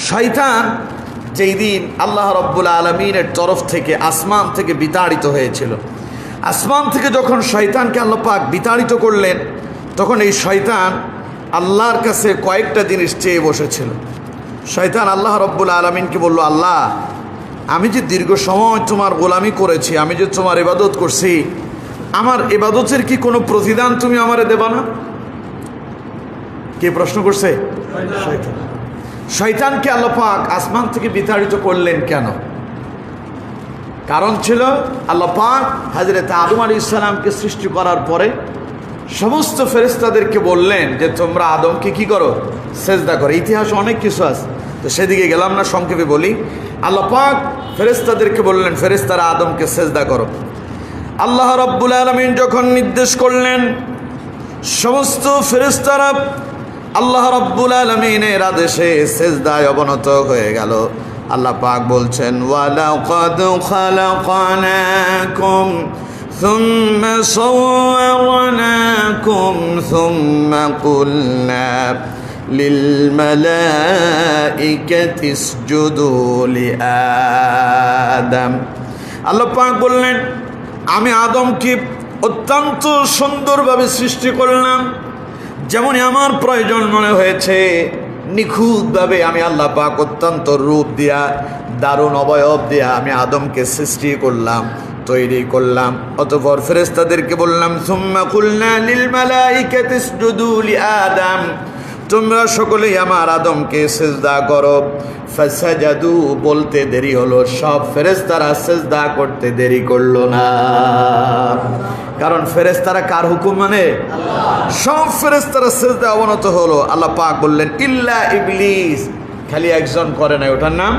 শয়তান যেই দিন আল্লাহ রাব্বুল আলামিনের তরফ থেকে আসমান থেকে বিতাড়িত হয়েছিল, আসমান থেকে যখন শয়তানকে আল্লাহ পাক বিতাড়িত করলেন, তখন এই শয়তান আল্লাহর কাছে কয়েকটা জিনিস চেয়ে বসেছিল। শয়তান আল্লাহ রাব্বুল আলামিনকে বলল, আল্লাহ, আমি যে দীর্ঘ সময় তোমার গোলামি করেছি, আমি যে তোমার ইবাদত করছি, আমার ইবাদতের কি কোনো প্রতিদান তুমি আমারে দেবা না? কে প্রশ্ন করছে? শয়তান। শয়তানকে আল্লাহ পাক আসমান থেকে বিতাড়িত করলেন কেন? কারণ ছিল, আল্লাহ পাক হযরত আদম আলাইহিস সালামকে সৃষ্টি করার পরে সমস্ত ফেরেশতাদেরকে বললেন যে তোমরা আদমকে কি করো? সেজদা করো। ইতিহাস অনেক কিছু আছে, তো সেদিকে গেলাম না, সংক্ষেপে বলি। আল্লাহ পাক ফেরেশতাদেরকে বললেন, ফেরেশতারা আদমকে সেজদা করো। আল্লাহ রাব্বুল আলামিন যখন নির্দেশ করলেন, সমস্ত ফেরেশতারা আল্লাহ রাব্বুল আলামিনের আদেশে সেজদায় অবনত হয়ে গেল। আল্লাহ পাক বলছেন, ওয়ালাকাদ খালাকনাকুম সুম্মা সাওয়ারনাকুম সুম্মা কুলনা লিল মালাইকাতি ইসজুদু লিআদম। আল্লাহ পাক বললেন, আমি আদমকে অত্যন্ত সুন্দরভাবে সৃষ্টি করলাম, যেমনই আমার প্রয়োজন মনে হয়েছে নিখুঁতভাবে আমি আল্লাহ পাক অত্যন্ত রূপ দিয়া, দারুণ অবয়ব দিয়া আমি আদমকে সৃষ্টি করলাম, তৈরি করলাম। অতঃপর ফেরেশতাদেরকে বললাম, সুম্মা কুলনা লিল মালাইকাতি ইসজুদু লিআদম, তোমরা সকলেই আমার আদমকে সিজদা করো। ফাসাজাদু বলতে দেরি হলো, সব ফেরেশতারা সিজদা করতে দেরি করলো না। কারণ ফেরেশতারা কার হুকুম মানে? সব ফেরেশতারা সিজদা অবনত হলো। আল্লাহ পাক বললেন, ইল্লা ইবলিস, খালি একজন করে না, ওটার নাম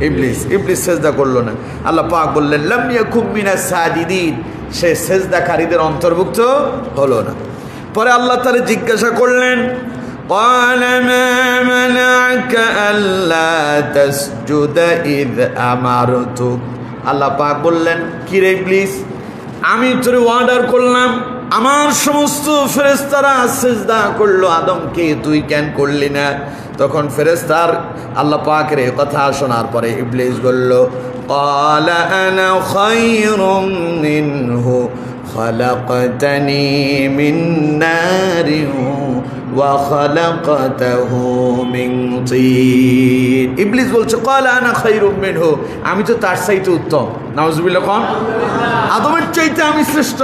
ইবলিস। ইবলিস সিজদা করলো না। আল্লাহ পাক বললেন, লাম ইয়াকুম মিনাস সাজিদিন, সে সিজদাকারীদের অন্তর্ভুক্ত হলো না। পরে আল্লাহ তাআলা জিজ্ঞাসা করলেন, قال ما منعك ألا تسجد إذ أمرتك। আল্লাহ পাক বললেন, কি রে ইবলিস, আমি তোরে অর্ডার করলাম, আমার সমস্ত ফেরেশতারা সিজদা করলো আদমকে, তুই কেন করলি না? তখন ফেরেশতার আল্লাহ পাকের এই কথা শোনার পরে ইবলিস বলল, قال أنا خير منه خلقتني من نار وخلقته من طين। ইবলিস বলছে, قال أنا خير منه, আমি তো তার চাইতে উত্তম। নাউজুবিল্লাহ। কোন? আদমের চাইতে আমি শ্রেষ্ঠ।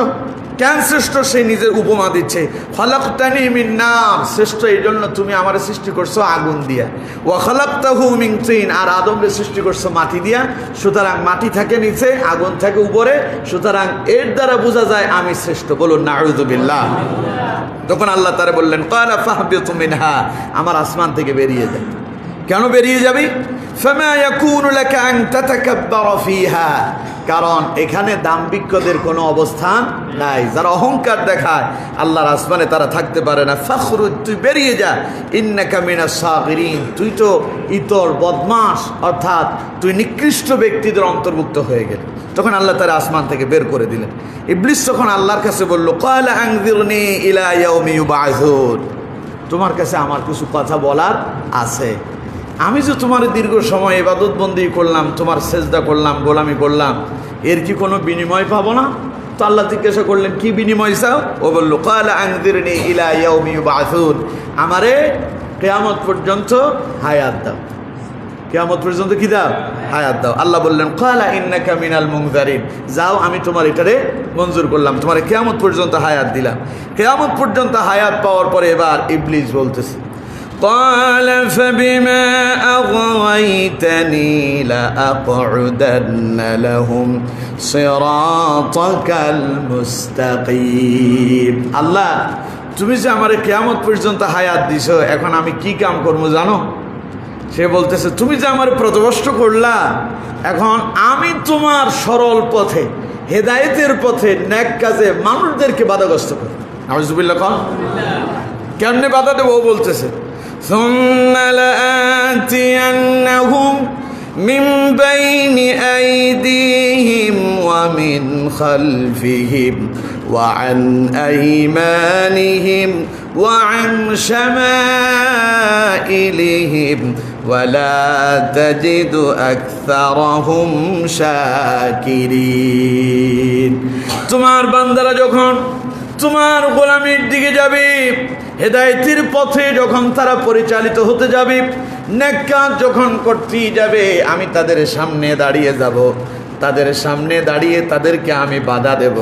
কেন শ্রেষ্ঠ? সে নিজের উপমা দিচ্ছে, খলাকতানি মিন নার, শ্রেষ্ঠ এই জন্য তুমি আমার সৃষ্টি করছো আগুন দিয়া, ওয়া খলাকতাহু মিন তিন, আর আদমকে সৃষ্টি করছো মাটি দিয়া, সুতরাং মাটি থাকে নিচে, আগুন থাকে উপরে, সুতরাং এর দ্বারা বোঝা যায় আমি শ্রেষ্ঠ। বলুন নাউযুবিল্লাহ। তখন আল্লাহ তাআলা বললেন, ক্বালা ফাহবিতু মিনহা, আমার আসমান থেকে বেরিয়ে যায়। কেন বেরিয়ে যাবি? ফামা ইয়াকুনু লাকা আন তাতাকাব্বারা ফিহা, কারণ এখানে দাম্ভিকদের কোনো অবস্থান নাই, যারা অহংকার দেখায় আল্লাহর আসমানে তারা থাকতে পারে না। ফাখরুজ, তুই বেরিয়ে যা, ইন্নাকা মিনাস সাগিরিন, তুই তো ইতর বদমাশ, অর্থাৎ তুই নিকৃষ্ট ব্যক্তিদের অন্তর্ভুক্ত হয়ে গেলি। তখন আল্লাহ তাআলা আসমান থেকে বের করে দিলেন। ইবলিস তখন আল্লাহর কাছে বলল, ক্বালা আনযিরনি ইলা ইয়াউমি ইউবআসুন, তোমার কাছে আমার কিছু কথা বলার আছে। আমি যে তোমার দীর্ঘ সময় ইবাদত বন্দি করলাম, তোমার সেজদা করলাম, গোলামি করলাম, এর কি কোনো বিনিময় পাবো না? তো আল্লাহ জিজ্ঞাসা করলেন, কি বিনিময় চাও? ও বলল, ক্বালা আনযিরনি ইলা ইয়াউমি ইউবআসুন, আমারে কিয়ামত পর্যন্ত হায়াত দাও। কিয়ামত পর্যন্ত কি দাও? হায়াত দাও। আল্লাহ বললেন, ক্বালা ইন্নাকা মিনাল মুনযারিন, যাও আমি তোমার এটারে মঞ্জুর করলাম, তোমার কিয়ামত পর্যন্ত হায়াত দিলাম। কিয়ামত পর্যন্ত হায়াত পাওয়ার পরে এবার ইবলিস বলতেছে, قال فبما أغويتني لأقعدن لهم صراطك المستقيم। আল্লাহ, তুমি যে আমার কিয়ামত পর্যন্ত হায়াত দিছো, এখন আমি কি কাম করবো জানো? সে বলতেছে, তুমি যে আমার প্রতিবষ্ট করলা, এখন আমি তোমার সরল পথে, হেদায়েতের পথে, নেক কাজে মানুষদেরকে বাধাগ্রস্ত করি। নাউযুবিল্লাহ। কোন? কেমনে বাধা দেবো? ও বলতেছে, ثم لآتينهم من بين أيديهم ومن خلفهم وعن أيمانهم وعن شمائلهم ولا تجد أكثرهم شاكرين তোমার বান্দারা যখন তোমার গোলামির দিকে যাবে, হেদায়েতের পথে যখন তারা পরিচালিত হতে যাবে, নেক কাজ যখন করতে যাবে, আমি তাদের সামনে দাঁড়িয়ে যাব, তাদের সামনে দাঁড়িয়ে তাদেরকে আমি বাধা দেব,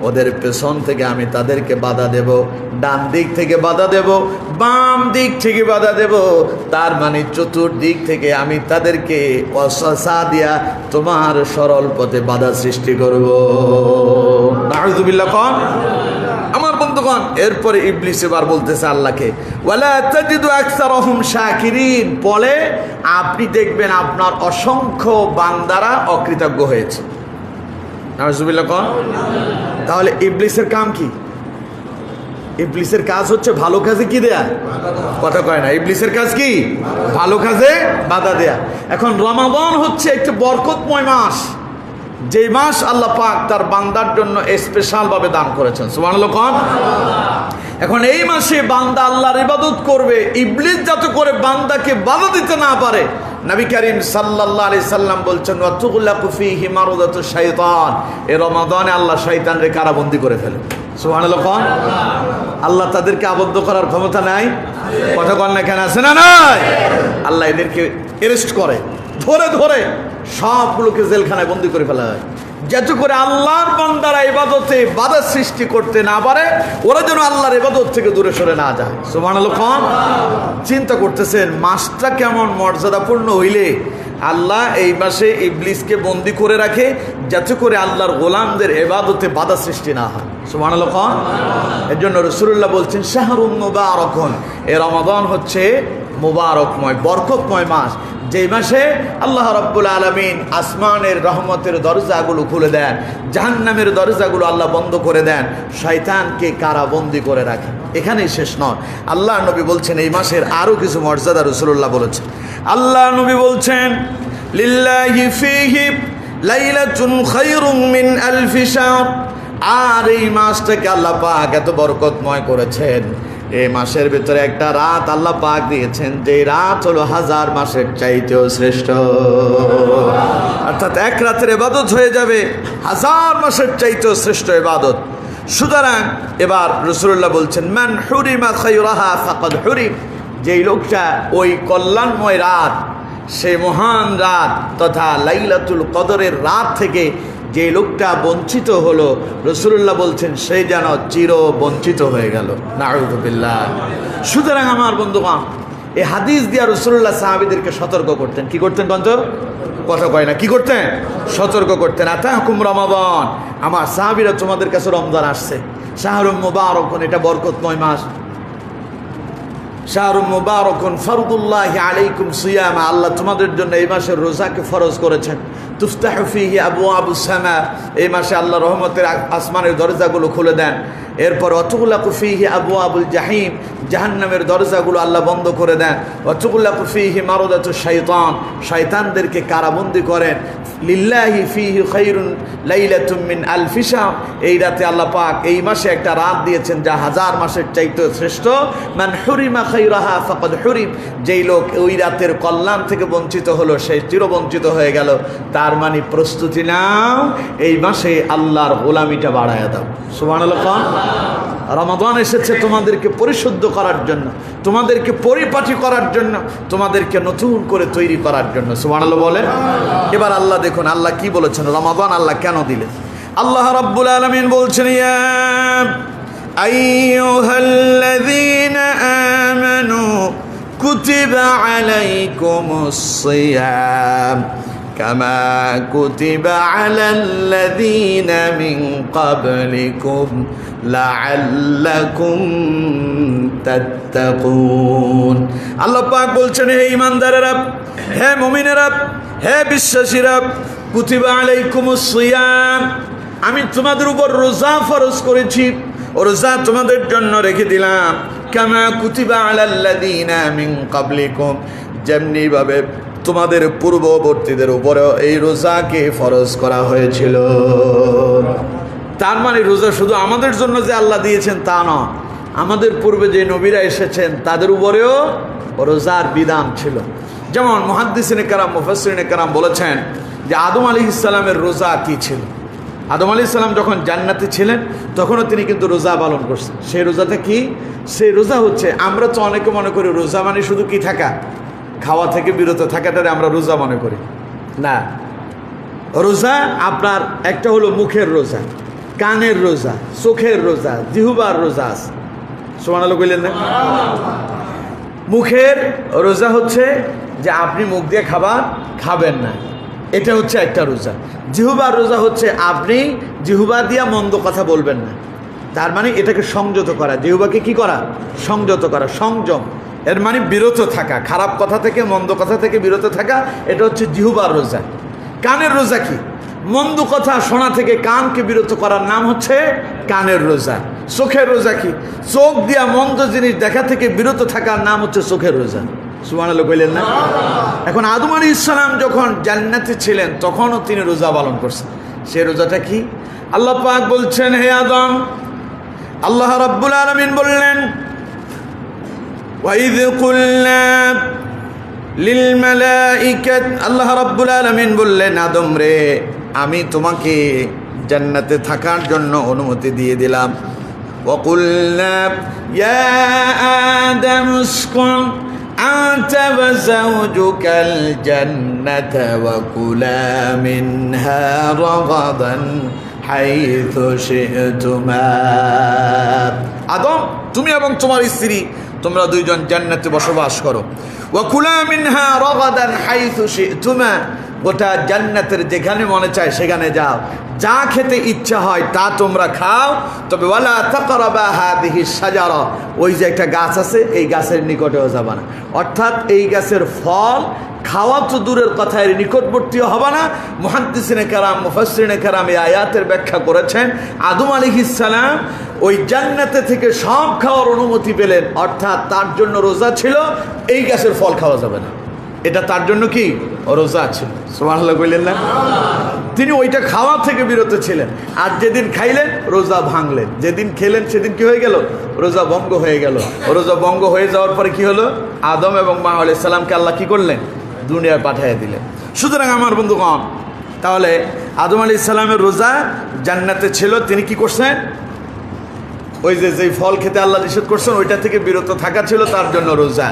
ওদের পেছন থেকে আমি তাদেরকে বাধা দেব, ডান দিক থেকে বাধা দেব, বাম দিক থেকে বাধা দেব, তার মানে চতুর্দিক থেকে আমি তাদেরকে ওয়াসওয়াসা দিয়া তোমার সরল পথে বাধা সৃষ্টি করব। নাউযুবিল্লাহ। কোন আমার বন্ধুগণ, এরপরে ইবলিস এবার বলতেছে আল্লাহকে, ওয়ালা তাজিদু আকসারহুম শাকিরিন, বলে আপনি দেখবেন আপনার অসংখ্য বান্দারা অকৃতজ্ঞ হয়েছে। নাউযুবিল্লাহ। কোন তাহলে ইবলিসের কাম কি? ইবলিসের কাজ হচ্ছে ভালো কাজে কি দেয়া, কথা কয় না। ইবলিসের কাজ কি? ভালো কাজে বাধা দেয়া। এখন রমাদান হচ্ছে একটি বরকতময় মাস, যে মাস আল্লাহ পাক তার বান্দার জন্য স্পেশাল ভাবে দান করেছেন। সুবহানাল্লাহ। কোন এখন এই মাসে বান্দা আল্লাহর ইবাদত করবে, ইবলিস যাতে করে বান্দাকে বাধা দিতে না পারে। নবী করিম সাল্লাল্লাহু আলাইহি সাল্লাম বলছেন, ওয়াতুগলাকু ফীহি মারদাতু শাইতান, এই রমাদানে আল্লাহ শয়তানকে কারাবন্দী করে ফেলে। সুবহানাল্লাহ। কোন আল্লাহ তাদেরকে আবদ্ধ করার ক্ষমতা নাই, কথা কন না কেন, আছে না নাই? আল্লাহ এদেরকে অ্যারেস্ট করে, ধরে ধরে সবগুলোকে জেলখানায় বন্দী করে ফেলা হয়, যাতে করে আল্লাহর বান্দারা ইবাদতে বাধা সৃষ্টি করতে না পারে, ওরা যেন আল্লাহর ইবাদত থেকে দূরে সরে না যায়। সুবহানাল্লাহ। কোন চিন্তা করতেছেন মাসটা কেমন মর্যাদাপূর্ণ হইলে আল্লাহ এই মাসে ইবলিসকে বন্দী করে রাখে, যাতে করে আল্লাহর গোলামদের ইবাদতে বাধা সৃষ্টি না হয়। সুবহানাল্লাহ। কোন এর জন্য রাসূলুল্লাহ বলছেন, শাহরুন মুবারাকুন, এই রমাদান হচ্ছে মুবারকময় বরকতময় মাস, যেই মাসে আল্লাহ রাব্বুল আলামিন আসমানের রহমতের দরজাগুলো খুলে দেন, জাহান্নামের দরজাগুলো আল্লাহ বন্ধ করে দেন, শয়তানকে কারাবন্দী করে রাখেন। এখানেই শেষ নয়, আল্লাহ নবী বলছেন এই মাসের আরও কিছু মর্যাদা রাসূলুল্লাহ বলেছেন। আল্লাহ নবী বলছেন, লিল্লাহি ফীহি লাইলাতুন খায়রুম মিন আলফি শাহর, আর এই মাসটাকে আল্লাহ পাক এত বরকতময় করেছেন, এই মাসের ভিতরে একটা রাত আল্লাহ পাক দিয়েছেন, যে রাত হলো 1000 মাসের চাইতেও শ্রেষ্ঠ। অর্থাৎ এক রাতের ইবাদত হয়ে যাবে 1000 মাসের চাইতেও শ্রেষ্ঠ ইবাদত। সুতরাং এবার রাসূলুল্লাহ বলছেন, মান হুরিমা খায়রাহা ফাকাদ হুরিম, যেই লোকটা ওই কল্যাণময় রাত, সেই মহান রাত তথা লাইলাতুল কদরের রাত থেকে যে লোকটা বঞ্চিত হলো, রাসূলুল্লাহ বলছেন সে যেন চির বঞ্চিত হয়ে গেল। নাউযুবিল্লাহ। সুতরাং আমার বন্ধুগণ, এই হাদিস দিয়া রাসূলুল্লাহ সাহাবীদেরকে সতর্ক করতেন। কি করতেন বন্ধু? কথা কয় না, কি করতেন? সতর্ক করতেন। আতাকুম রমাদান, আমার সাহাবীরা তোমাদের কাছে রমজান আসছে, শাহরুম মুবারাকুন, এটা বরকতময় মাস, শাহরুম মুবারাকুন ফরদুল্লাহি আলাইকুম সিয়ামা, আল্লাহ তোমাদের জন্য এই মাসের রোজাকে ফরজ করেছেন। তুফতাহু ফীহি আবওয়াবুস সামা, এই মাসে আল্লাহ রহমতের আসমানের দরজাগুলো খুলে দেন। এরপর ওয়াতুগলাকু ফীহি আবওয়াবুল জাহিম, জাহান্নামের দরজাগুলো আল্লাহ বন্ধ করে দেন। ওয়াতুগলাকু ফীহি মারদাতু শাইতান, শয়তানদেরকে কারাবন্দী করেন। লিল্লাহি ফীহি খায়রুন লাইলাতুম মিন আলফি শাহর, এই রাতে আল্লাহ পাক এই মাসে একটা রাত দিয়েছেন যা 1000 মাসের চাইতে শ্রেষ্ঠ। মান হুরিমা খায়রাহা ফাকাদ হুরিম, যেই লোক ওই রাতের কল্যাণ থেকে বঞ্চিত হলো সে চিরবঞ্চিত হয়ে গেল। তার মানে প্রস্তুতি নাও, এই মাসে আল্লাহর গোলামিটা বাড়ায়া দাও। সুবহানাল্লাহ। রমাদান এসেছে তোমাদেরকে পরিশুদ্ধ করার জন্য, তোমাদেরকে পরিপাটি করার জন্য, তোমাদেরকে নতুন করে তৈরি করার জন্য। সুবহানাল্লাহ বলেন। এবার আল্লাহ দেখুন আল্লাহ কি বলেছেন, রমাদান আল্লাহ কেন দিলেন। আল্লাহ রাব্বুল আলামিন বলছেন, ইয়া আইয়ুহাল্লাযীনা আমানু কুতিবা আলাইকুমুস সিয়াম কামা কুতিবা আলাল্লাযীনা মিন ক্বাবলিকুম লাআল্লাকুম তাত্তাকুন। আল্লাহ পাক বলছেন, হে ঈমানদারেরা, হে মুমিনেরা, হে বিশ্বাসীরা, কুতিবা আলাইকুমুস সিয়াম, আমি তোমাদের উপর রোজা ফরজ করেছি, রোজা তোমাদের জন্য রেখে দিলাম। কামা কুতিবা আলাল্লাযীনা মিন ক্বাবলিকুম, যেমনি ভাবে তোমাদের পূর্ববর্তীদের উপরেও এই রোজাকে ফরজ করা হয়েছিল। তার মানে রোজা শুধু আমাদের জন্য যে আল্লাহ দিয়েছেন তা নয়, আমাদের পূর্বে যে নবীরা এসেছেন তাদের উপরেও রোজার বিধান ছিল। যেমন মুহাদ্দিসিনে কেরাম মুফাসসিরিনে কেরাম বলেছেন যে আদম আলাইহিস সালামের রোজা কি ছিল। আদম আলাইহিস সালাম যখন জান্নাতে ছিলেন তখনও তিনি কিন্তু রোজা পালন করছেন। সেই রোজাটা কি? সেই রোজা হচ্ছে, আমরা তো অনেকে মনে করি রোজা মানে শুধু কি থাকা, খাওয়া থেকে বিরত থাকাটারে আমরা রোজা মনে করি। না, রোজা আপনার একটা হলো মুখের রোজা, কানের রোজা, চোখের রোজা, জিহ্বার রোজা আছে। সুবহানাল্লাহ কইলেন না? মুখের রোজা হচ্ছে যে আপনি মুখ দিয়ে খাবার খাবেন না, এটা হচ্ছে একটা রোজা। জিহ্বার রোজা হচ্ছে আপনি জিহ্বা দিয়া মন্দ কথা বলবেন না, তার মানে এটাকে সংযত করা, জিহ্বাকে কি করা? সংযত করা, সংযম। এর মানে বিরত থাকা, খারাপ কথা থেকে মন্দ কথা থেকে বিরত থাকা, এটা হচ্ছে জিহ্বার রোজা। কানের রোজা কি? মন্দ কথা শোনা থেকে কানকে বিরত করার নাম হচ্ছে কানের রোজা। চোখের রোজা কি? চোখ দিয়া মন্দ জিনিস দেখা থেকে বিরত থাকার নাম হচ্ছে চোখের রোজা। সুবহানাল্লাহ কইলেন না? এখন আদম আলাইহিস সালাম যখন জান্নাতে ছিলেন তখনও তিনি রোজা পালন করছেন। সেই রোজাটা কি? আল্লাহ পাক বলছেন, হে আদম, আল্লাহ রাব্বুল আলামিন বললেন, ওয়াইয কুলনা লিল মালাইকাত, আল্লাহ রাব্বুল আলামিন বললেন, আদম রে, আমি তোমাকে জান্নাতে থাকার জন্য অনুমতি দিয়ে দিলাম। ওয়া কুলনা ইয়া আদম উসকুন আনতা ওয়া যাওজুকাল জান্নাতা ওয়া কুলা মিনহা রাগাদান হাইথু শি'তুমা। আদম, তুমি এবং তোমার স্ত্রী তোমরা দুইজন জান্নাতে বসবাস করো। ওয়া কুলা মিনহা রাগাদান হাইথু শি'তুমা, গোটা জান্নাতের যেখানে মনে চায় সেখানে যাও, যা খেতে ইচ্ছা হয় তা তোমরা খাও, তবে ওয়ালা তাকরাবা হাদিহি শাজারা, ওই যে একটা গাছ আছে এই গাছের নিকটেও যাবে না। অর্থাৎ এই গাছের ফল খাওয়া তো দূরের কথা, এর নিকটবর্তীও হবে না। মুহাদ্দিসিনে কেরাম মুফাসসিরিনে কেরাম এই আয়াতের ব্যাখ্যা করেছেন, আদম আলাইহিস সালাম ওই জান্নাতে থেকে সব খাওয়ার অনুমতি পেলেন, অর্থাৎ তার জন্য রোজা ছিল, এই গাছের ফল খাওয়া যাবে না, এটা তার জন্য কি রোজা ছিল। সুবহানাল্লাহ কইলেন না? তিনি ওইটা খাওয়া থেকে বিরত ছিলেন, আর যেদিন খাইলেন রোজা ভাঙলেন, যেদিন খেলেন সেদিন কি হয়ে গেল? রোজা ভঙ্গ হয়ে গেল। রোজা ভঙ্গ হয়ে যাওয়ার পরে কি হলো? আদম এবং মা আলাইহিস সালামকে আল্লাহ কি করলেন? দুনিয়ায় পাঠিয়ে দিলেন। সুতরাং আমার বন্ধুগণ, তাহলে আদম আলাইহিস সালামের রোজা জান্নাতে ছিল, তিনি কি করছেন? ওই যে ফল খেতে আল্লাহ নিষেধ করছেন ওইটা থেকে বিরত থাকা ছিল তার জন্য রোজা।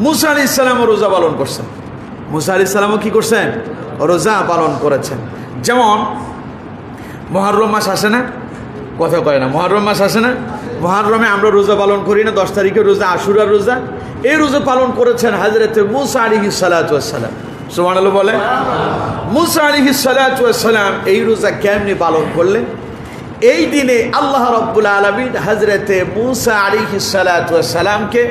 মুসা আলাইহিস সালামও রোজা পালন করছেন। মুসা আলাইহিস সালামও কি করছেন? রোজা পালন করেছেন। যেমন মুহররম মাস আসে না? কথা কয় না, মুহররম মাস আসে না? মুহররমে আমরা রোজা পালন করি না? 10 তারিখে রোজা, আশুরার রোজা। এই রোজা পালন করেছেন হযরত মুসা আলাইহিস সালাতু ওয়াস সালাম। সুবহানাল্লাহ বলে। মুসা আলাইহিস সালাতু ওয়াস সালাম এই রোজা কেমনে পালন করলেন? এই দিনে আল্লাহ রাব্বুল আলামিন হযরতে মুসা আলাইহিস সালাতু ওয়াস সালামকে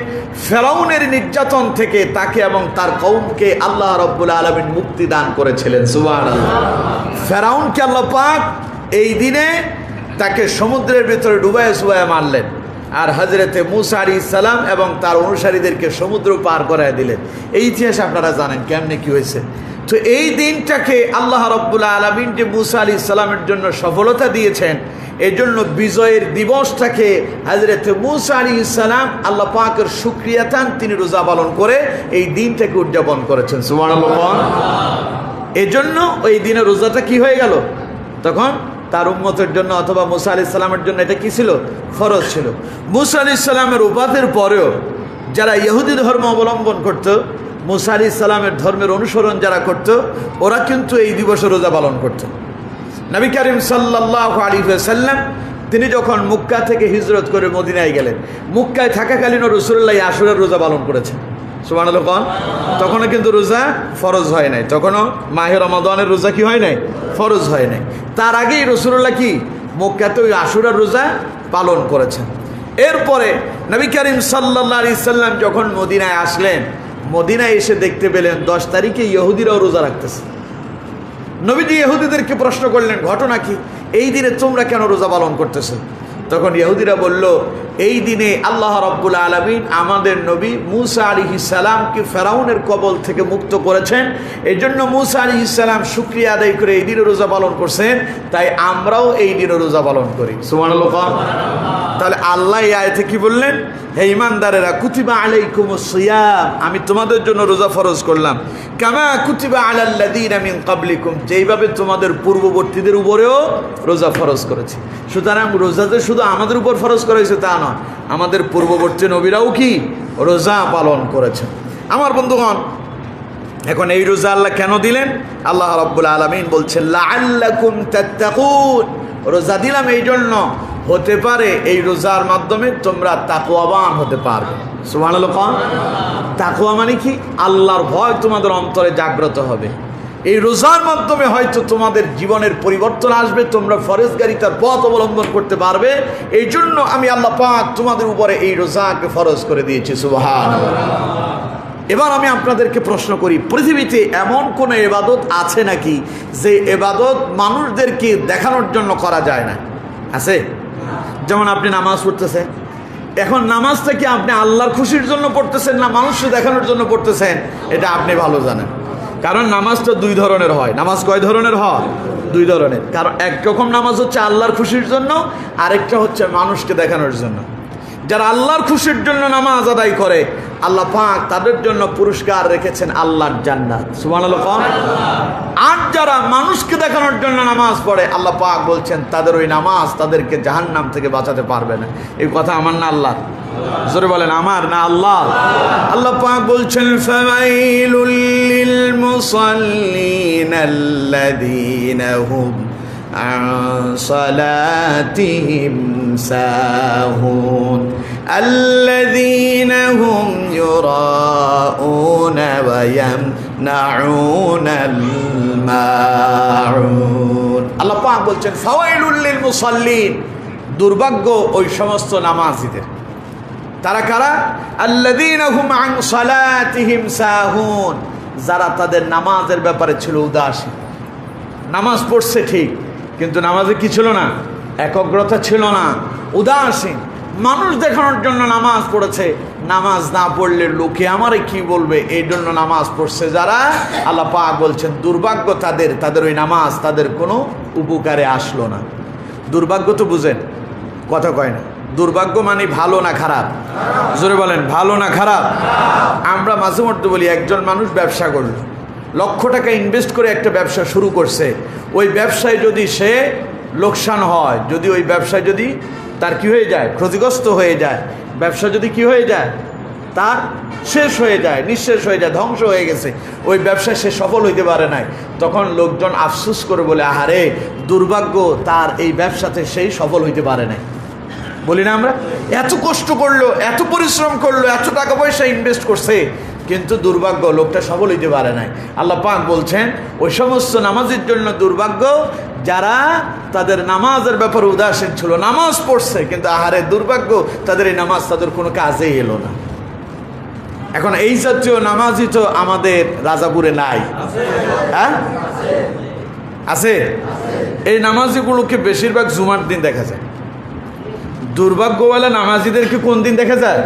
ফেরাউনের নির্যাতন থেকে তাকে এবং তার কওমকে আল্লাহ রাব্বুল আলামিন মুক্তি দান করেছিলেন। সুবহানাল্লাহ। ফেরাউনকে আল্লাহ পাক এই দিনে তাকে সমুদ্রের ভিতরে ডুবাইয়া মারলেন, আর হযরতে মুসা আলাইহিস সালাম এবং তার অনুসারীদেরকে সমুদ্র পার করায় দিলেন। এই ইতিহাস আপনারা জানেন কেমনে কি হয়েছে। তো এই দিনটাকে আল্লাহ রাব্বুল আলামিন যে মুসা আলাইহিস সালামের জন্য সফলতা দিয়েছেন, এই জন্য বিজয়ের দিবসটাকে হযরত মুসা আলাইহিস সালাম আল্লাহ পাকের শুকরিয়াতান তিনি রোজা পালন করে এই দিনটাকে উদযাপন করেছেন। সুবহানাল্লাহ। এই জন্য ওই দিনে রোজাটা কি হয়ে গেল? তখন তার উম্মতের জন্য অথবা মুসা আলাইহিস সালামের জন্য এটা কি ছিল? ফরজ ছিল। মুসা আলাইহিস সালামের ওফাতের পরেও যারা ইহুদি ধর্ম অবলম্বন করত, মুসা আলাইহিস সালামের ধর্মের অনুসরণ যারা করত, ওরা কিন্তু এই দিবসে রোজা পালন করত। নবী করিম সাল্লাল্লাহু আলাইহি ওয়াসাল্লাম তিনি যখন মক্কা থেকে হিজরত করে মদিনায় গেলেন, মক্কায় থাকাকালীন রাসূলুল্লাহ আশুরার রোজা পালন করেছেন। সুবহানাল্লাহ। তখনও কিন্তু রোজা ফরজ হয় নাই, তখনও মাহে রমাদানের রোজা কি হয় নাই? ফরজ হয় নাই। তার আগেই রাসূলুল্লাহ কি মক্কাতে ওই আশুরার রোজা পালন করেছেন। এরপরে নবী করিম সাল্লাল্লাহু আলাইহি সাল্লাম যখন মদিনায় আসলেন, মদিনায় এসে দেখতে পেলেন 10 তারিখে ইহুদিরাও রোজা রাখতেছে। নবীজি ইহুদিদেরকে প্রশ্ন করলেন, ঘটনা কি? এই দিনে তোমরা কেন রোজা পালন করতেছো? তখন ইহুদিরা বলল, এই দিনে আল্লাহ রাব্বুল আলামিন আমাদের নবী মুসা আলাইহিস সালামকে ফেরাউনের কবল থেকে মুক্ত করেছেন, এই জন্য মুসা আলাইহিস সালাম শুকরিয়া আদায় করে এই দিনে রোজা পালন করছেন, তাই আমরাও এই দিনে রোজা পালন করি। সুবহানাল্লাহ। তাহলে আল্লাহ এই আয়াতে কি বললেন? হে ঈমানদারেরা, কুতিবা আলাইকুমুস সিয়াম, আমি তোমাদের জন্য রোজা ফরজ করলাম, কামা কুতিবা আলাল্লাযীনা মিন ক্বাবলিকুম, যেইভাবে তোমাদের পূর্ববর্তীদের উপরেও রোজা ফরজ করেছি। সুতরাং রোজা যে শুধু আমাদের উপর ফরজ করা হয়েছে তা নয়, আমাদের পূর্ববর্তী নবীরাও কি রোজা পালন করেছেন। আমার বন্ধুগণ, এখন এই রোজা আল্লাহ কেন দিলেন? আল্লাহ রাব্বুল আলামিন বলছেন লাআল্লাকুম তাত্তাকুন, রোজা দিলাম এই জন্য, হতে পারে এই রোজার মাধ্যমে তোমরা তাকওয়াবান হতে পারবে। সুবহানাল্লাহ। তাকওয়া মানে কি? আল্লাহর ভয় তোমাদের অন্তরে জাগ্রত হবে। এই রোজার মাধ্যমে হয়তো তোমাদের জীবনের পরিবর্তন আসবে, তোমরা ফরজগারিতার পথ অবলম্বন করতে পারবে। এই জন্য আমি আল্লাহ পাক তোমাদের উপরে এই রোজাকে ফরজ করে দিয়েছি। সুবহানাল্লাহ। এবার আমি আপনাদেরকে প্রশ্ন করি, পৃথিবীতে এমন কোনো ইবাদত আছে নাকি যে ইবাদত মানুষদেরকে দেখানোর জন্য করা যায় না? আছে? যেমন আপনি নামাজ পড়তেছেন, এখন নামাজটা কি আপনি আল্লাহর খুশির জন্য পড়তেছেন না মানুষকে দেখানোর জন্য পড়তেছেন? এটা আপনি ভালো জানেন। কারণ নামাজটা দুই ধরনের হয়। নামাজ কয় ধরনের হয়? দুই ধরনের। কারণ একরকম নামাজ হচ্ছে আল্লাহর খুশির জন্য, আরেকটা হচ্ছে মানুষকে দেখানোর জন্য। যারা আল্লাহর খুশির জন্য নামাজ আদায় করে, আল্লাহ পাক তাদের জন্য পুরস্কার রেখেছেন আল্লাহর জান্নাত। সুবহানাল্লাহ। আর যারা মানুষকে দেখানোর জন্য নামাজ পড়ে, আল্লাহ পাক বলছেন তাদের ওই নামাজ তাদেরকে জাহান্নাম থেকে বাঁচাতে পারবে না। এই কথা আমার না আল্লাহ? জোরে বলেন, আমার না আল্লাহ? আল্লাহ পাক বলছেন ফাওয়াইলুল লিল মুসাল্লিন আল্লাযীনা হুম عن صلاتهم ساهون الذين هم يراءون ويمنعون الماعون। আল্লাহ পাক বলছেন ফাওয়াইলুল লিল মুসাল্লিন, দুর্ভাগ্য ওই সমস্ত নামাজীদের। তারা কারা? আল্লাযীনা হুম আন সালাতিহিম সাহুন, যারা তাদের নামাজের ব্যাপারে ছিল উদাসীন। নামাজ পড়ছে ঠিক, কিন্তু নামাজে কি ছিল না? একগ্রতা ছিল না, উদাসীন। মানুষ দেখানোর জন্য নামাজ পড়েছে, নামাজ না পড়লে লোকে আমারে কি বলবে, এই জন্য নামাজ পড়ছে যারা, আল্লাহ পাক বলছেন দুর্ভাগ্য তাদের, তাদের ওই নামাজ তাদের কোনো উপকারে আসলো না। দুর্ভাগ্য তো বুঝেন, কথা কয় না। দুর্ভাগ্য মানে ভালো না খারাপ? জোরে বলেন, ভালো না খারাপ? আমরা মাঝে মধ্যে বলি একজন মানুষ ব্যবসা করলো, লক্ষ টাকা ইনভেস্ট করে একটা ব্যবসা শুরু করছে, ওই ব্যবসায় যদি সে লোকসান হয়, যদি ওই ব্যবসায় যদি তার কি হয়ে যায়, ক্ষতিগ্রস্ত হয়ে যায়, ব্যবসা যদি কি হয়ে যায়, তার শেষ হয়ে যায়, নিঃশেষ হয়ে যায়, ধ্বংস হয়ে গেছে, ওই ব্যবসায় সে সফল হইতে পারে নাই, তখন লোকজন আফসোস করে বলে আহারে দুর্ভাগ্য, তার এই ব্যবসাতে সেই সফল হইতে পারে নাই। বলি না আমরা? এত কষ্ট করলো, এত পরিশ্রম করলো, এত টাকা পয়সা ইনভেস্ট করছে, কিন্তু দুর্ভাগ্য লোকটা সফল হইতে পারে নাই। আল্লাহ পাক বলছেন ওই সমস্ত নামাজের জন্য দুর্ভাগ্য যারা তাদের নামাজের ব্যাপারে উদাসীন ছিল, নামাজ পড়ছে কিন্তু আহারে দুর্ভাগ্য, তাদের এই নামাজ তাদের কোনো কাজেই এলো না। এখন এই জাতীয় নামাজই তো আমাদের রাজাপুরে নাই, হ্যাঁ আছে। এই নামাজিগুলোকে বেশিরভাগ জুমার দিন দেখা যায়। দুর্ভাগ্যওয়ালা নামাজিদেরকে কোন দিন দেখা যায়?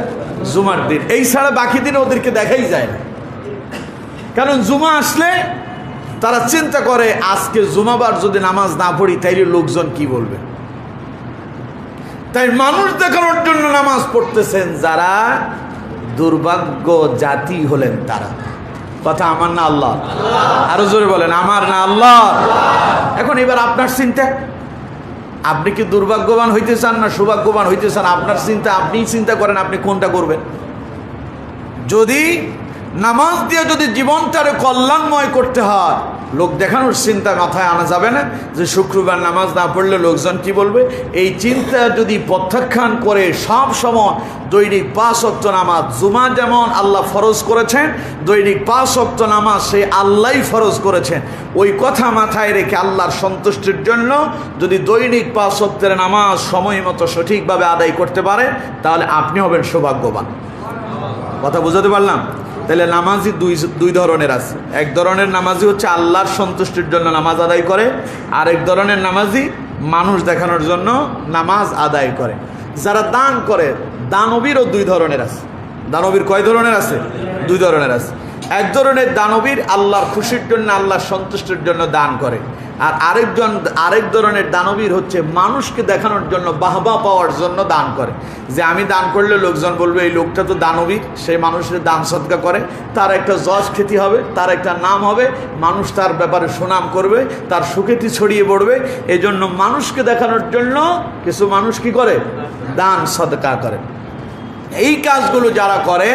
জুমার দিন। এই ছাড়া বাকি দিন ওদেরকে দেখাই যায় না। কারণ জুমা আসলে তারা চিন্তা করে আজকে জুমাবার যদি নামাজ না পড়ি তাইলে লোকজন কি বলবে। তাই মানুষ দেখানোর জন্য নামাজ পড়তেছেন যারা, দুর্ভাগ্য জাতি হলেন তারা। কথা আমার না আল্লাহ? আরো জোরে বলেন, আমার না আল্লাহ? এখন এবার আপনার চিন্তা, আপনি কি দুর্ভাগ্যবান হইতে চান না সৌভাগ্যবান হইতে চান? আপনার চিন্তা, আপনিই চিন্তা করেন আপনি কোনটা করবেন। যদি নামাজ দিয়ে যদি জীবনটারে কল্যাণময় করতে হয়, লোক দেখানোর চিন্তা মাথায় আনা যাবে না যে শুক্রবার নামাজ না পড়লে লোকজন কি বলবে। এই চিন্তা যদি প্রত্যাখ্যান করে সব সময় দৈনিক 5 ওয়াক্ত নামাজ, জুমা যেমন আল্লাহ ফরজ করেছেন, দৈনিক 5 ওয়াক্ত নামাজ সে আল্লাহই ফরজ করেছেন, ওই কথা মাথায় রেখে আল্লাহর সন্তুষ্টির জন্য যদি দৈনিক 5 ওয়াক্তের নামাজ সময় মতো সঠিকভাবে আদায় করতে পারে, তাহলে আপনি হবেন সৌভাগ্যবান। কথা বুঝাতে পারলাম? তাহলে নামাজি দুই ধরনের আছে। এক ধরনের নামাজি হচ্ছে আল্লাহর সন্তুষ্টির জন্য নামাজ আদায় করে, আর এক ধরনের নামাজি মানুষ দেখানোর জন্য নামাজ আদায় করে। যারা দান করে, দানবীরও 2 ধরনের আছে। দানবীর কয় ধরনের আছে? 2 ধরনের আছে। এক ধরনের দানবীর আল্লাহর খুশির জন্য, আল্লাহর সন্তুষ্টির জন্য দান করে। আর আরেক ধরনের দানবীর হচ্ছে মানুষকে দেখানোর জন্য, বাহবা পাওয়ার জন্য দান করে। যে আমি দান করলে লোকজন বলবে এই লোকটা তো দানবীর, সেই মানুষের দান সদকা করে, তার একটা যশ খ্যাতি হবে, তার একটা নাম হবে, মানুষ তার ব্যাপারে সুনাম করবে, তার সুখ্যাতি ছড়িয়ে পড়বে। এই জন্য মানুষকে দেখানোর জন্য কিছু মানুষ কি করে? দান সদকা করে। এই কাজগুলো যারা করে,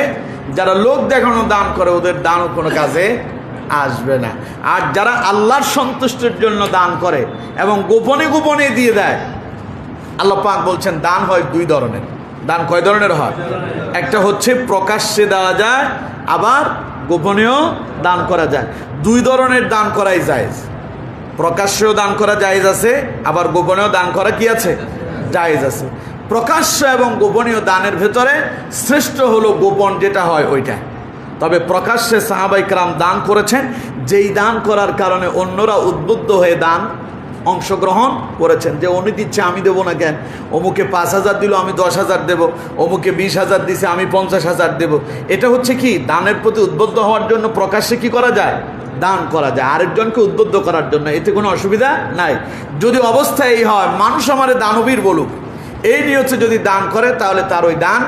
যারা লোক দেখানো দান করে, ওদের দানও কোনো কাজে আসবে না। আর যারা আল্লাহর সন্তুষ্টির জন্য দান করে এবং গোপনে গোপনে দিয়ে দেয়, আল্লাহ পাক বলছেন দান হয় দুই ধরনের। দান কয় ধরনের হয়? একটা হচ্ছে প্রকাশ্যে দেওয়া যায়, আবার গোপনেও দান করা যায়। দুই ধরনের দান করাই জায়েজ। প্রকাশ্যেও দান করা জায়েজ আছে, আবার গোপনেও দান করা কি আছে? জায়েজ আছে। প্রকাশ্য এবং গোপনীয় দানের ভেতরে শ্রেষ্ঠ হলো গোপন যেটা হয় ওইটা। তবে প্রকাশ্যে সাহাবায়ে কেরাম দান করেছেন, যেই দান করার কারণে অন্যরা উদ্বুদ্ধ হয়ে দান অংশগ্রহণ করেছেন। যে উনি দিচ্ছে আমি দেবো না কেন, অমুকে 5,000 দিল আমি 10,000 দেবো, অমুকে 20,000 দিছে আমি 50,000 দেবো। এটা হচ্ছে কি দানের প্রতি উদ্বুদ্ধ হওয়ার জন্য প্রকাশ্যে কি করা যায়? দান করা যায়, আরেকজনকে উদ্বুদ্ধ করার জন্য। এতে কোনো অসুবিধা নাই। যদি অবস্থা এই হয় মানুষ আমারে দানবীর বলুক, এই নিয়তে যদি দান করে, তাহলে তার ওই দান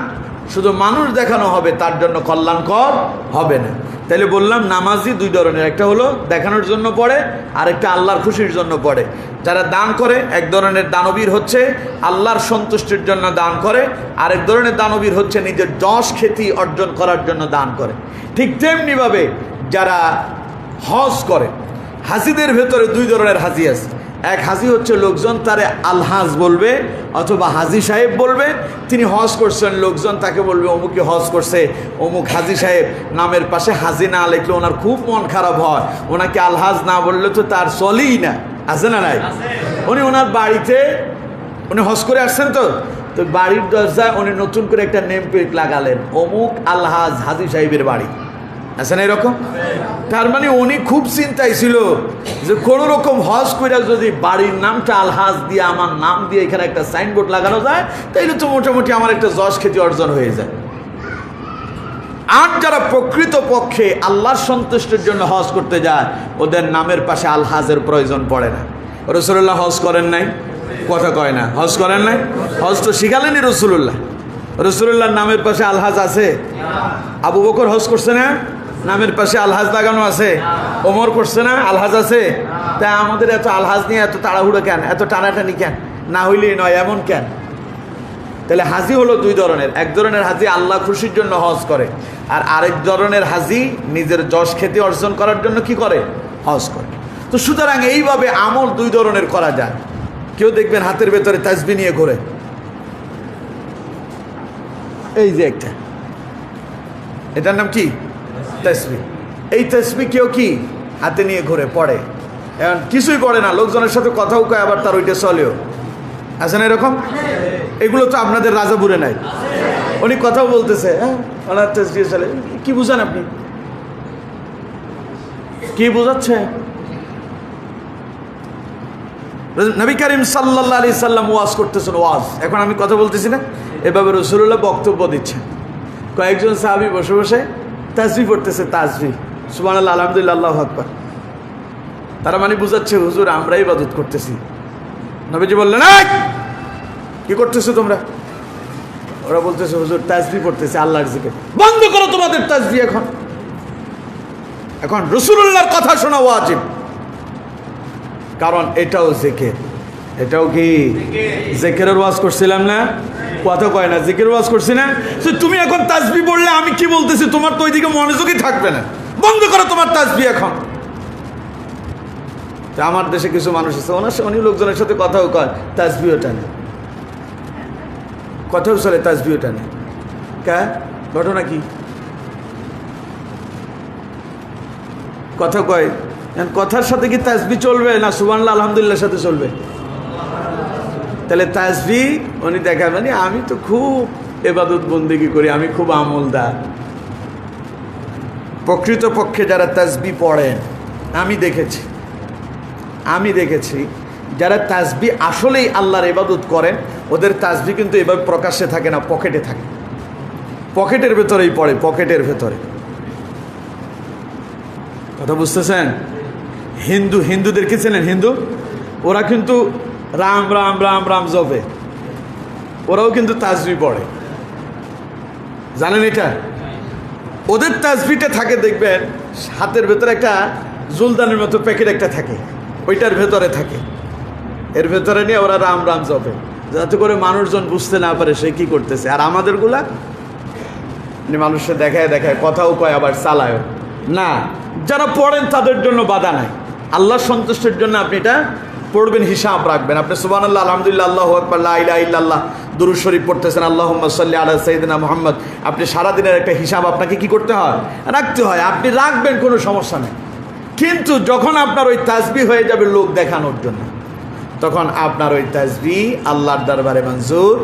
শুধু মানুষ দেখানো হবে, তার জন্য কল্যাণকর হবে না। তাহলে বললাম নামাজি দুই ধরনের, একটা হলো দেখানোর জন্য পড়ে, আরেকটা আল্লাহর খুশির জন্য পড়ে। যারা দান করে এক ধরনের দানবীর হচ্ছে আল্লাহর সন্তুষ্টির জন্য দান করে, আরেক ধরনের দানবীর হচ্ছে নিজের যশ খ্যাতি অর্জন করার জন্য দান করে। ঠিক তেমনিভাবে যারা হজ করে, হাজিদের ভেতরে দুই ধরনের হাজি আছে। এক হাজি হচ্ছে লোকজন তারে আলহাজ বলবে অথবা হাজি সাহেব বলবে। তিনি হজ করছেন, লোকজন তাকে বলবে অমুকে হজ করছে, অমুক হাজি সাহেব। নামের পাশে হাজি না লিখলে ওনার খুব মন খারাপ হয়। ওনাকে আলহাজ না বললে তো তার চলেই না, আছে না নাই? উনি ওনার বাড়িতে উনি হজ করে আসছেন, তো বাড়ির দরজায় উনি নতুন করে একটা নেম প্লেট লাগালেন, অমুক আলহাজ হাজি সাহেবের বাড়ি। আছে না এরকম? তার মানে উনি খুব চিন্তায় ছিল যে কোনো রকম হজ করে যদি বাড়ির নামটা আলহাজ দিয়ে আমার নাম দিয়ে এখানে একটা সাইনবোর্ড লাগানো যায়, তাইলে তো মোটামুটি আমার একটা যশ খ্যাতি অর্জন হয়ে যায়। আর যারা প্রকৃত পক্ষে আল্লাহর সন্তুষ্টির জন্য হজ করতে যায়, ওদের নামের পাশে আলহাজের প্রয়োজন পড়ে না। রাসূলুল্লাহ হজ করেন নাই? কথা কয় না, হজ করেন নাই? হজ তো শিখালেনি রাসূলুল্লাহ। রাসূলুল্লাহর নামের পাশে আলহাজ আছে? আবু বকর হজ করছে না, নামের পাশে আলহাজ লাগানো আছে? ওমর করছে না, আলহাজ আছে? তা আমাদের এত আলহাজ নিয়ে এত তাড়াহুড়ো কেন, এত টানাটানি কেন? না হইলেই নয় এমন কেন? তাহলে হাজি হলো দুই ধরনের। এক ধরনের হাজি আল্লাহ খুশির জন্য হজ করে, আর আরেক ধরনের হাজি নিজের যশ খ্যাতি অর্জন করার জন্য কি করে? হজ করে। তো সুতরাং এইভাবে আমল দুই ধরনের করা যায়। কেউ দেখবেন হাতের ভেতরে তাসবিহ নিয়ে ঘোরে, এই যে একটা, এটার নাম কি? তাসবিহ। এই তাসবিহ কেউ কি হাতে নিয়ে ঘুরে পড়ে, এখন কিছুই পড়ে না, লোকজনের সাথে কথাও কয়, আবার তার ওইটা চলেও। আছে না এরকম? এগুলো তো আপনাদের রাজাপুরে নাই। উনি কথাও বলতেছে, হ্যাঁ ওনার তাসবিহ চলে। কি বুঝান আপনি? কি বোঝাচ্ছে? নবী করিম সাল্লাল্লাহু আলাইহি সাল্লাম ওয়াজ করতেছেন, ওয়াজ। এখন আমি কথা বলতেছি না, এভাবে রাসূলুল্লাহ বক্তব্য দিচ্ছেন। কয়েকজন সাহাবী বসে বসে তাসবিহ পড়তেছে, তাসবিহ, সুবহানাল্লাহ, আলহামদুলিল্লাহ, আল্লাহু আকবার। তারা মানে বুঝাচ্ছে হুজুর আমরা ইবাদত করতেছি। নবীজি বললেন, এই কি করতেছো তোমরা? ওরা বলতেছে হুজুর তাসবিহ পড়তেছে, আল্লাহর জিকির। বন্ধ করো তোমাদের তাসবিহ। এখন রাসূলুল্লাহর কথা শোনা ওয়াজিব, কারণ এটাও জিকির। এটাও কি জিকিরের ওয়াজ করছিলাম না? কথা কয় না, জিকির ওয়াজ করছি না? তুমি এখন তাসবিহ পড়লে আমি কি বলতেছি তোমার তো ওইদিকে মনোযোগই থাকবে না। বন্ধ করো তোমার তাসবিহ এখন। আমার দেশে কিছু মানুষ আছে, উনি লোকজনের সাথে কথাও কয়, তাসবিহ টানে, কথাও চলে, তাসবিহ টানে। কে? ঘটনা কি? কথা কয়, কথার সাথে কি তাসবিহ চলবে না সুবহানাল্লাহ আলহামদুলিল্লাহর সাথে চলবে? তাহলে তাসবিহ উনি দেখাবেন আমি তো খুব ইবাদত বন্দেগী করি, আমি খুব আমলদার। প্রকৃতপক্ষে যারা তাসবিহ পড়েন, আমি দেখেছি যারা তাসবিহ আসলেই আল্লাহর ইবাদত করেন, ওদের তাসবিহ কিন্তু এভাবে প্রকাশ্যে থাকে না, পকেটে থাকে। পকেটের ভেতরেই পড়ে, পকেটের ভেতরে। কথা বুঝতেছেন? হিন্দুদেরকে চেনেন? হিন্দু ওরা কিন্তু রাম রাম রাম রাম জপে, ওরাও কিন্তু তাসবিহ পড়ে, জানেন এটা? ওদের তাসবিহটা থাকে দেখবেন হাতের ভেতরে একটা জুলদানের মতো প্যাকেট একটা থাকে, ওইটার ভেতরে থাকে, এর ভেতরে নিয়ে ওরা রাম রাম জপে, যাতে করে মানুষজন বুঝতে না পারে সে কি করতেছে। আর আমাদেরগুলা মানুষকে দেখায় দেখায় কথাও কয় আবার চালায় না। যারা পড়েন তাদের জন্য বাধা নাই, আল্লাহর সন্তুষ্টির জন্য আপনি এটা পড়বেন, হিসাব রাখবেন। আপনি সুবহানাল্লাহ, আলহামদুলিল্লাহ, আল্লাহু আকবার, লা ইলাহা ইল্লাল্লাহ, দুরূদ শরীফ পড়তেছেন, আল্লাহুম্মা সাল্লি আলা সাইয়্যিদিনা মুহাম্মদ। আপনি সারাদিনের একটা হিসাব আপনাকে কি করতে হয়? রাখতে হয়। আপনি রাখবেন, কোনো সমস্যা নেই। কিন্তু যখন আপনার ওই তাসবিহ হয়ে যাবে লোক দেখানোর জন্য, তখন আপনার ওই তাসবিহ আল্লাহর দরবারে মঞ্জুর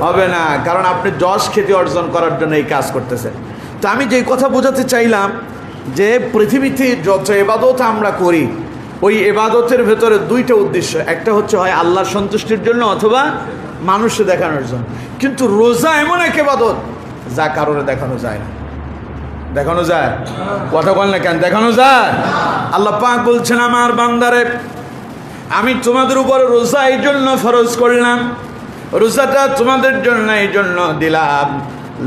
হবে না, কারণ আপনি যশ খ্যাতি অর্জন করার জন্য এই কাজ করতেছেন। তো আমি যেই কথা বোঝাতে চাইলাম যে পৃথিবীতে যত ইবাদত আমরা করি, ওই ইবাদতের ভেতরে দুইটা উদ্দেশ্য, একটা হচ্ছে হয় আল্লাহর সন্তুষ্টির জন্য অথবা মানুষকে দেখানোর জন্য। কিন্তু রোজা এমন এক ইবাদত যা কারোরে দেখানো যায় না। দেখানো যায়? কথা বল না কেন? দেখানো যায়? আল্লাহ পাক বলছেন, আমার বান্দারে আমি তোমাদের উপর রোজা এই জন্য ফরজ করলাম, রোজাটা তোমাদের জন্য এই জন্য দিলাম,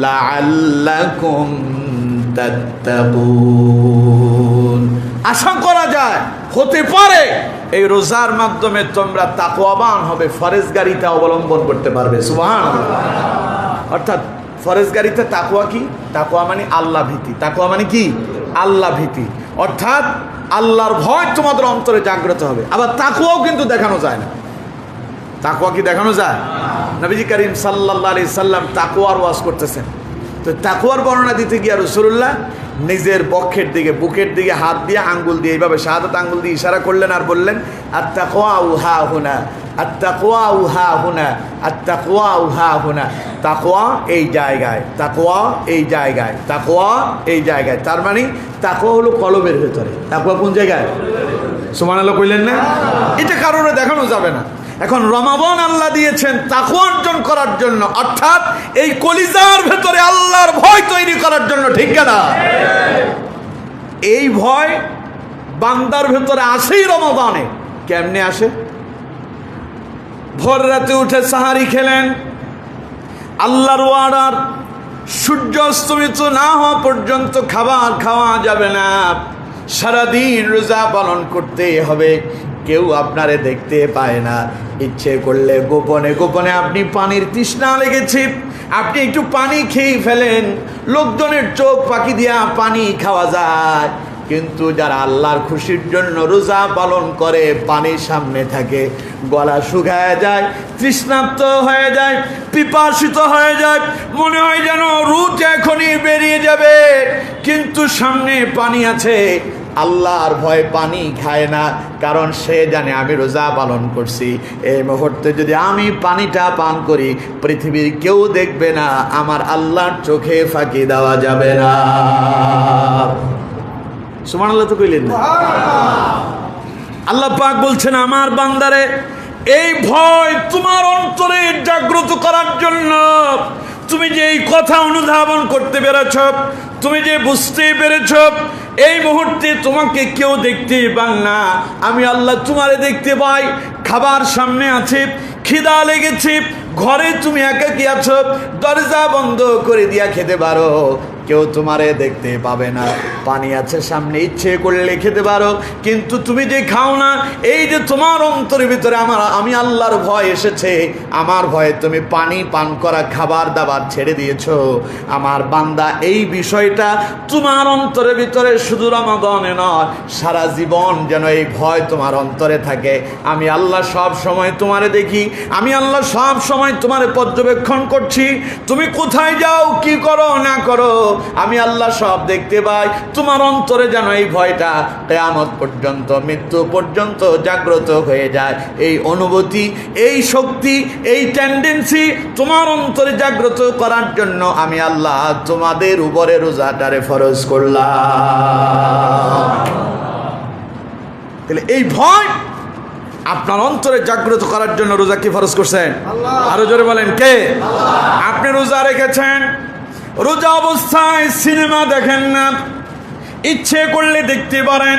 লাআল্লাকুম তাত্তাকুন, আশা করা যায় হতে পারে এই রোজার মাধ্যমে তোমরা তাকওয়াবান হবে, ফরেজগারিতা অবলম্বন করতে পারবে। সুবহানাল্লাহ। অর্থাৎ ফরেজগারিতে তাকওয়া কি? তাকওয়া মানে আল্লাহ ভীতি। তাকওয়া মানে কি? আল্লাহ ভীতি। অর্থাৎ আল্লাহর ভয় তোমাদের অন্তরে জাগ্রত হবে। আবার তাকওয়াও কিন্তু দেখানো যায় না। তাকওয়া কি দেখানো যায়? নবীজি করিম সাল্লাল্লাহু আলাইহি সাল্লাম তাকওয়ার ওয়াজ করতেছেন। তো তাকওয়ার বর্ণনা দিতে গিয়ে রাসূলুল্লাহ নিজের বক্ষের দিকে, বুকের দিকে হাত দিয়ে, আঙ্গুল দিয়ে এইভাবে শাহাদাত আঙ্গুল দিয়ে ইশারা করলেন আর বললেন, আত-তাকওয়া হা হুনা, আত-তাকওয়া হা হুনা, আত-তাকওয়া হা হুনা। তাকওয়া এই জায়গায়, তাকওয়া এই জায়গায়, তাকওয়া এই জায়গায়। তার মানে তাকওয়া হলো কলবের ভেতরে। তাকওয়া কোন জায়গায়? সুবহানাল্লাহ কইলেন না? এটা কারোরে দেখানো যাবে না। এখন রমাদান আল্লাহ দিয়েছেন তাকওয়া অর্জন করার জন্য, অর্থাৎ এই কলিজার ভেতরে আল্লাহর ভয় তৈরি করার জন্য, ঠিক না? এই ভয় বান্দার ভেতরে আসেই রমাদানে। কেমনে আসে? ভোর রাতে উঠে সাহারি খেলেন, আল্লাহর ওয়ার্ডার, সূর্য অস্তমিত না হওয়া পর্যন্ত খাবার খাওয়া যাবে না, সারাদিন রোজা পালন করতে হবে, কেউ আপনারে দেখতে পায় না। ইচ্ছে করলে গোপনে গোপনে আপনি পানির তৃষ্ণা লেগেছে, আপনি একটু পানি খেয়ে ফেলেন, লোকজনের চোখ ফাঁকি দিয়া পানি খাওয়া যায়। কিন্তু যারা আল্লাহর খুশির জন্য রোজা পালন করে, পানির সামনে থাকে, গলা শুকায় যায়, তৃষ্ণার্ত হয়ে যায়, পিপাসিত হয়ে যায়, মনে হয় যেন রুচ এখনই বেরিয়ে যাবে, কিন্তু সামনে পানি আছে। আল্লাহর ভয় পানি খায় না, কারণ সে জানে আমি রোজা পালন করছি, এই মুহূর্তে যদি আমি পানিটা পান করি পৃথিবীর কেউ দেখবে না, আমার আল্লাহর চোখে ফাঁকি দেওয়া যাবে না। সুবহানাল্লাহ তো কইলেন না? আল্লাহ পাক বলছেন, আমার বান্দারে এই ভয় তোমার অন্তরে জাগ্রত করার জন্য, তুমি যে এই কথা অনুধাবন করতে পেরেছ, তুমি যে বুঝতে পেরেছ এই মুহূর্তে তোমাকে কেউ দেখতে পান না, আমি আল্লাহ তোমারে দেখতে পাই। খাবার সামনে আছে, খিদা লেগেছে, ঘরে তুমি একাকী আছো, দরজা বন্ধ করে দিয়া খেতে পারো, কেউ তোমারে দেখতে পাবে না। পানি আছে সামনে, ইচ্ছে করলে খেতে পারো, কিন্তু তুমি যে খাও না, এই যে তোমার অন্তরের ভিতরে আমি আল্লাহর ভয় এসেছে, আমার ভয়ে তুমি পানি পান করা, খাবার দাবার ছেড়ে দিয়েছো। আমার বান্দা, এই বিষয়টা তোমার অন্তরের ভিতরে শুধু রমাদানে নয়, সারা জীবন যেন এই ভয় তোমার অন্তরে থাকে। আমি আল্লাহ সব সময় তোমারে দেখি, আমি আল্লাহ সব সময় তোমারে পর্যবেক্ষণ করছি, তুমি কোথায় যাও, কি করো না করো, আমি আল্লাহ সব দেখতে পাই। তোমার অন্তরে যেন এই ভয়টা কিয়ামত পর্যন্ত, মৃত্যু পর্যন্ত জাগ্রত হয়ে যায়। এই অনুভূতি, এই শক্তি, এই টেন্ডেন্সি তোমার অন্তরে জাগ্রত করার জন্য আমি আল্লাহ তোমাদের উপরে রোজাটারে ফরজ করলাম। তাহলে এই ভয় আপনার অন্তরে জাগ্রত করার জন্য রোজা কি ফরজ করছেন? আরো জোরে বলেন, কে? আপনি রোজা রেখেছেন, রোজা অবস্থায় সিনেমা দেখেন না, ইচ্ছে করলে দেখতে পারেন।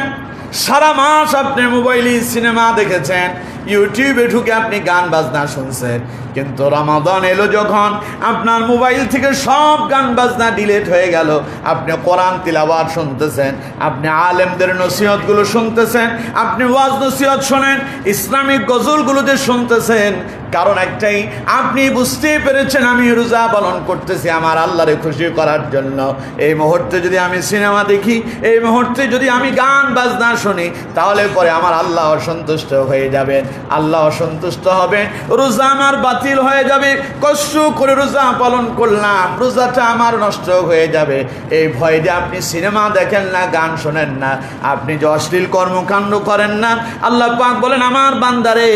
সারা মাস আপনি মোবাইলে সিনেমা দেখেছেন, ইউটিউবে ঢুকে আপনি গান বাজনা শুনছেন, কিন্তু রমাদান এলো যখন আপনার মোবাইল থেকে সব গান বাজনা ডিলিট হয়ে গেল। আপনি কোরআন তিলাওয়াত শুনতেছেন, আপনি আলেমদের নসিহতগুলো শুনতেছেন, আপনি ওয়াজ নসিহত শোনেন, ইসলামিক গজলগুলো যে শুনতেছেন, কারণ একটাই, আপনি বুঝতে পেরেছেন আমি রোজা পালন করতেছি আমার আল্লাহরে খুশি করার জন্য। এই মুহূর্তে যদি আমি সিনেমা দেখি, এই মুহূর্তে যদি আমি গান বাজনা শুনি, তাহলে পরে আমার আল্লাহ অসন্তুষ্ট হয়ে যাবেন, আল্লাহ অসন্তুষ্ট হবেন, রোজা আমার বাতিল হয়ে যাবে। কষ্ট করে রোজা পালন করলাম, রোজাটা আমার নষ্ট হয়ে যাবে। এই ভয়ে যে আপনি সিনেমা দেখেন না, গান শোনেন না, আপনি যে অশ্লীল কর্মকাণ্ড করেন না, আল্লাহ পাক বলেন আমার বান্দারে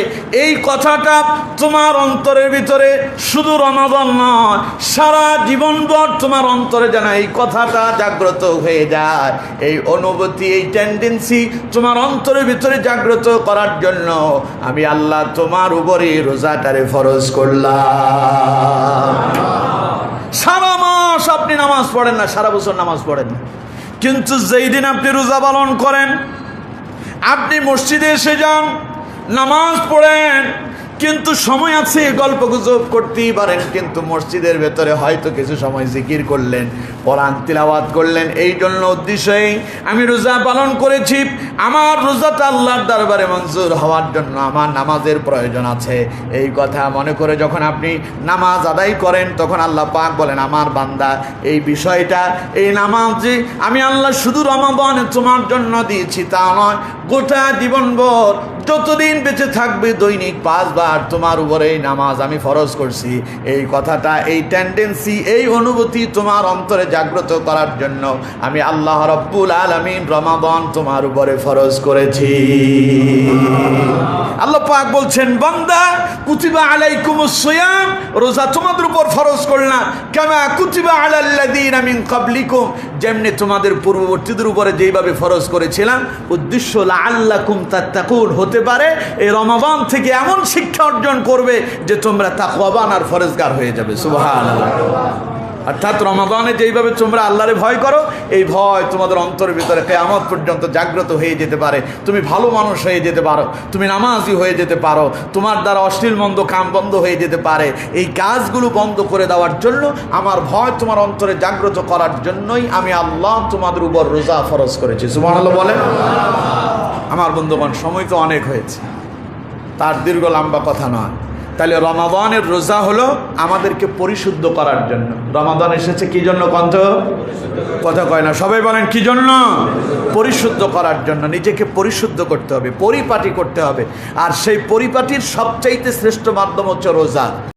এই কথাটা তোমার অন্তরের ভিতরে শুধু রমাদান নয়, সারা জীবনভর তোমার অন্তরে যেন এই কথাটা জাগ্রত হয়ে যায়। এই অনুভূতি, এই টেন্ডেন্সি তোমার অন্তরের ভিতরে জাগ্রত করার জন্য আমি আল্লাহ তোমার উপরে রোজাটারে ফরজ করলাম। সারা মাস আপনি নামাজ পড়েন না, সারা বছর নামাজ পড়েন না, কিন্তু যেই দিন আপনি রোজা পালন করেন, আপনি মসজিদে এসে যান, নামাজ পড়েন, কিন্তু সময় আছে গল্প গুজব করতেই পারেন, কিন্তু মসজিদের ভেতরে হয়তো কিছু সময় জিকির করলেন, কোরআন তিলাওয়াত করলেন। এই জন্য উদ্দেশ্যেই আমি রোজা পালন করেছি, আমার রোজাটা আল্লাহর দরবারে মঞ্জুর হওয়ার জন্য আমার নামাজের প্রয়োজন আছে। এই কথা মনে করে যখন আপনি নামাজ আদায় করেন, তখন আল্লাহ পাক বলেন আমার বান্দা এই বিষয়টা, এই নামাজ যে আমি আল্লাহ শুধু রমাদানে তোমার জন্য দিয়েছি তা নয়, গোটা জীবনভর যতদিন বেঁচে থাকবে দৈনিক 5 বার তোমার উপরে এই নামাজ আমি ফরজ করছি। এই কথাটা, এই টেন্ডেন্সি, এই অনুভূতি তোমার অন্তরে জাগ্রত করার জন্য আমি আল্লাহ রাব্বুল আলামিন রমাদান তোমার উপরে ফরজ করেছি। আল্লাহ পাক বলছেন বান্দা কুতিবা আলাইকুমুস সিয়াম, রোজা তোমাদের উপর ফরজ করলাম, কামা কুতিবা আলাল্লাযীনা মিন ক্বাবলিকুম, যেমনি তোমাদের পূর্ববর্তীদের উপরে যেইভাবে ফরজ করেছিলাম। উদ্দেশ্য লাআল্লাকুম তাত্তাকুন, হতে পারে এই রমাদান থেকে এমন শিক্ষা অর্জন করবে যে তোমরা তাকওয়াবান আর ফরজগার হয়ে যাবে। সুবহানাল্লাহ। অর্থাৎ রমাদানে যেইভাবে তোমরা আল্লাহরে ভয় করো, এই ভয় তোমাদের অন্তরের ভিতরে কিয়ামত পর্যন্ত জাগ্রত হয়ে যেতে পারে, তুমি ভালো মানুষ হয়ে যেতে পারো, তুমি নামাজি হয়ে যেতে পারো, তোমার দ্বারা অশ্লীল মন্দ কাম বন্ধ হয়ে যেতে পারে। এই কাজগুলো বন্ধ করে দেওয়ার জন্য, আমার ভয় তোমার অন্তরে জাগ্রত করার জন্যই আমি আল্লাহ তোমাদের উপর রোজা ফরজ করেছি। সুবহানাল্লাহ বলেন। আমার বন্ধুগণ, সময় তো অনেক হয়েছে, তার দীর্ঘ লম্বা কথা নয়। তাহলে রমাদানের রোজা হলো আমাদেরকে পরিশুদ্ধ করার জন্য। রমাদান এসেছে কি জন্য? কন্ত কথা কয় না, সবাই বলেন কি জন্য? পরিশুদ্ধ করার জন্য। নিজেকে পরিশুদ্ধ করতে হবে, পরিপাটি করতে হবে, আর সেই পরিপাটির সবচাইতে শ্রেষ্ঠ মাধ্যম হচ্ছে রোজা।